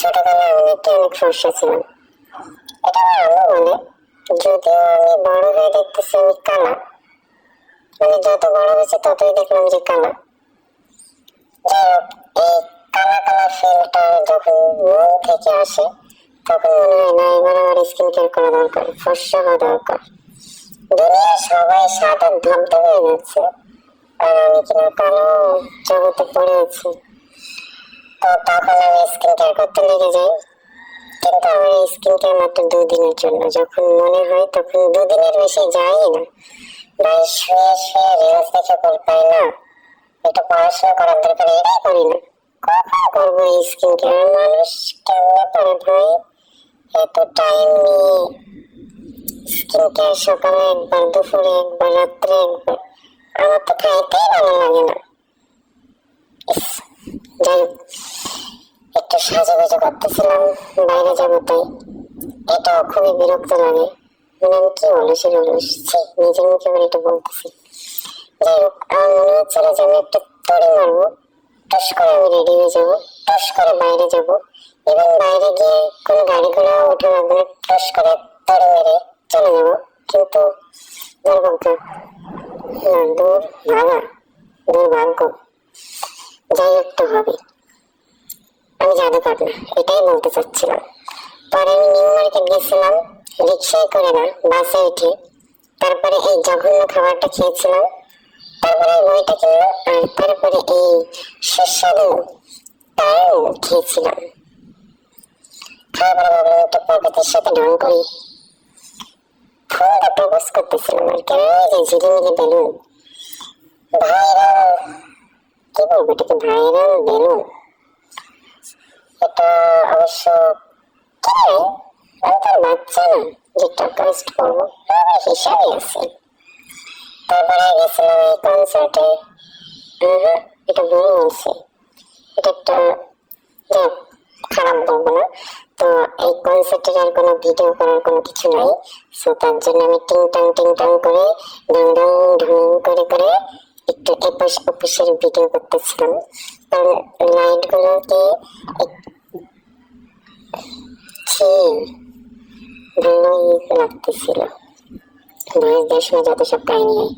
ছোটবেলায় অনেকটা অনেক ফর্সা ছিলাম, এটা আমার আম্মু বলে। যদিও আমি বড় হয়ে দেখতেছি আমি কালা, মানে যত বড় হয়েছে ততই দেখলাম যে কালা। যাই হোক, এই কালা কালা ফিলটা যখন মন থেকে আসে তখন মনে হয় না এবার আমার স্কিন কেয়ার করা দরকার, ফর্সা হওয়া দরকার। দুনিয়ার সবাই সাদা ধবধবে হয়ে যাচ্ছে আর আমি কিনা কালো জগতে পড়ে আছি। তো তখন আমি স্কিন কেয়ার করতে লেগে যাই, কিন্তু আমার স্কিন কেয়ার মাত্র 2 দিনের জন্য। যখন মনে হয় তখন 2 দিনের বেশি যাই না। ভাই শুয়ে শুয়ে রিলস দেখে পর পাই না, একটু পড়াশোনা করার দরকার, এটাই করি না। কখন করবো এই স্কিন কেয়ার? মানুষ কেমনে পারে ভাই এত টাইম নিয়ে স্কিন কেয়ার? সকালে একবার, দুপুরে একবার, রাত্রে একবার। আমার তো খাইতেই ভালো লাগে না। যাই হোক, একটু সাজুগুজু করতেছিলাম, বাইরে যাবো তাই। এটাও খুবই বিরক্ত লাগে, মানে আমি কি অলসের অলস, নিজের মুখে করে এটা বলতেছি। যাই হোক, আমার মনে হচ্ছিল যে আমি একটু তড়ি মারবো, টস করে আমি রেডি হয়ে যাবো, টস করে বাইরে যাবো, এবং বাইরে গিয়ে কোনো গাড়ি ঘোড়া উঠে রাখবো, টস করে তড়ি মেরে চলে যাবো। কিন্তু দুর্ভাগ্য, দুর্ভাগ্য, যাই একটু হবে, আমি জাদুকর না, এটাই বলতে চাচ্ছিলাম। পরে আমি নিউ মার্কেট গেছিলাম, রিক্সায় করে না, বাসে উঠে। তারপরে এই জঘন্য খাবারটা খেয়েছিলাম, তারপরে বইটা কিনলাম, আর তারপরে এই সুস্বাদু পান খেয়েছিলাম। খাওয়ার পরে ভাবলাম একটা প্রকৃতির সাথে ঢং করি, ফোনটা প্রপোজ করতেছিলাম আর কেন যে ঝিলিমিলি বেলুন, ভাইরাল, কি বলবো এটাকে, ভাইরাল বেলুন। এটা অবশ্য কিনে আমি তার বাচ্চা না যে টেস্ট করবো, আমার হিসাবে আছে। তারপরে গেছিলাম এই কনসার্টে, এটা ভুল বলছি, এটা একটা খারাপ বলবো না। তো এই কনসার্টের আর কোনো ভিডিও করার কোনো কিছু নাই, সো তার জন্য আমি টিং টাং করে ঢং ঢং ঢং করে করে একটু এপাশ ওপাশের ভিডিও করতেছিলাম, কারণ লাইট গুলোকে ভালোই লাগতেছিল। ভয়েস দেওয়ার সময় যত সব কাহিনী হয়